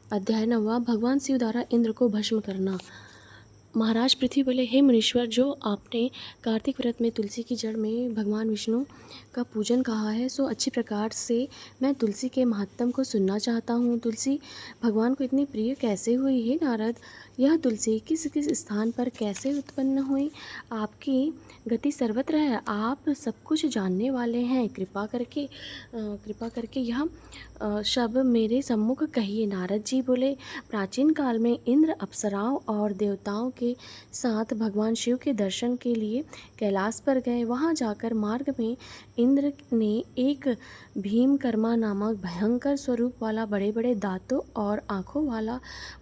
अध्याय 9वां भगवान शिव द्वारा इंद्र को भस्म करना। महाराज पृथ्वी बोले, हे मुनीश्वर, जो आपने कार्तिक व्रत में तुलसी की जड़ में भगवान विष्णु का पूजन कहा है, सो अच्छी प्रकार से मैं तुलसी के महात्म को सुनना चाहता हूँ। तुलसी भगवान को इतनी प्रिय कैसे हुई? हे नारद, यह तुलसी किस किस स्थान पर कैसे उत्पन्न हुई? आपकी गति सर्वत्र है, आप सब कुछ जानने वाले हैं। कृपा करके यह शब्द मेरे सम्मुख कहिए। नारद जी बोले, प्राचीन काल में इंद्र अप्सराओं और देवताओं के साथ भगवान शिव के दर्शन के लिए कैलाश पर गए। वहां जाकर मार्ग में इंद्र ने एक भीमकर्मा नामक भयंकर स्वरूप वाला बड़े बड़े दांतों और आँखों वाला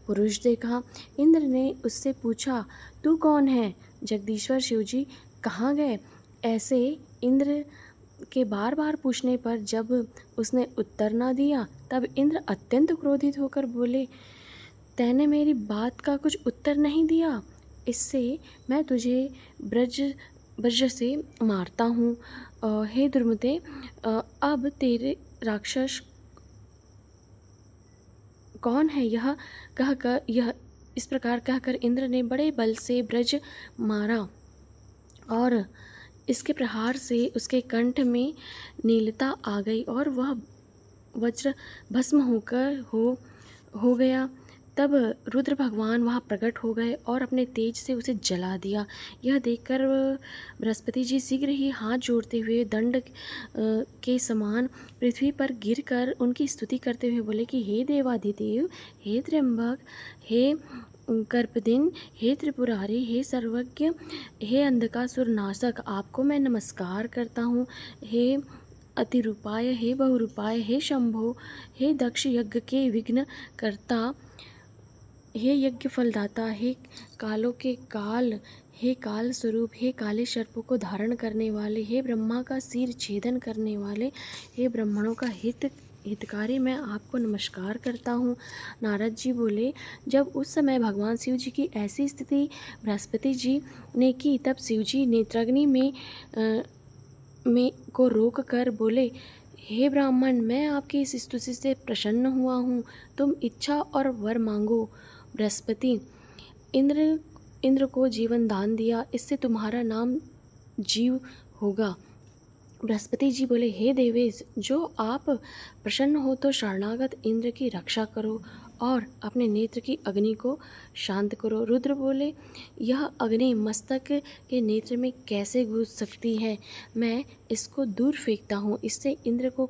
पुरुष देखा। इंद्र ने उससे पूछा, तू कौन है? जगदीश्वर शिवजी कहाँ गए? ऐसे इंद्र के बार बार पूछने पर जब उसने उत्तर न दिया, तब इंद्र अत्यंत क्रोधित होकर बोले, तैने मेरी बात का कुछ उत्तर नहीं दिया, इससे मैं तुझे वज्र से मारता हूँ। हे दुर्मते, अब तेरे राक्षस कौन है? यह इस प्रकार कहकर इंद्र ने बड़े बल से वज्र मारा और इसके प्रहार से उसके कंठ में नीलता आ गई और वह वज्र भस्म हो गया। तब रुद्र भगवान वहाँ प्रकट हो गए और अपने तेज से उसे जला दिया। यह देखकर बृहस्पति जी शीघ्र ही हाथ जोड़ते हुए दंड के समान पृथ्वी पर गिरकर उनकी स्तुति करते हुए बोले कि हे देवाधिदेव, हे त्र्यंबक, हे कर्पदिन, हे त्रिपुरारी, हे सर्वज्ञ, हे अंधकासुर नाशक, आपको मैं नमस्कार करता हूँ। हे अतिरूपाय, हे बहुरूपाय, हे शंभो, हे दक्ष यज्ञ के विघ्न करता, हे यज्ञ फलदाता, हे कालों के काल, हे काल स्वरूप, हे काले सर्पों को धारण करने वाले, हे ब्रह्मा का सिर छेदन करने वाले, हे ब्राह्मणों का हितकारी, मैं आपको नमस्कार करता हूँ। नारद जी बोले, जब उस समय भगवान शिव जी की ऐसी स्थिति बृहस्पति जी ने की, तब शिव जी नेत्राग्नि में को रोक कर बोले, हे ब्राह्मण, मैं आपकी इस स्तुति से प्रसन्न हुआ हूँ, तुम इच्छा और वर मांगो। बृहस्पति इंद्र को जीवन दान दिया, इससे तुम्हारा नाम जीव होगा। बृहस्पति जी बोले, हे देवेश, जो आप प्रसन्न हो तो शरणागत इंद्र की रक्षा करो और अपने नेत्र की अग्नि को शांत करो। रुद्र बोले, यह अग्नि मस्तक के नेत्र में कैसे घुस सकती है? मैं इसको दूर फेंकता हूँ, इससे इंद्र को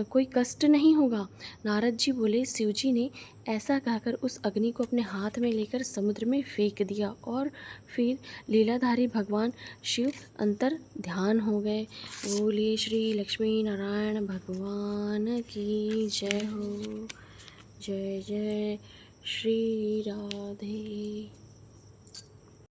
कोई कष्ट नहीं होगा। नारद जी बोले, शिवजी ने ऐसा कहकर उस अग्नि को अपने हाथ में लेकर समुद्र में फेंक दिया और फिर लीलाधारी भगवान शिव अंतर ध्यान हो गए। बोलिए श्री लक्ष्मी नारायण भगवान की जय हो। जय जय श्री राधे।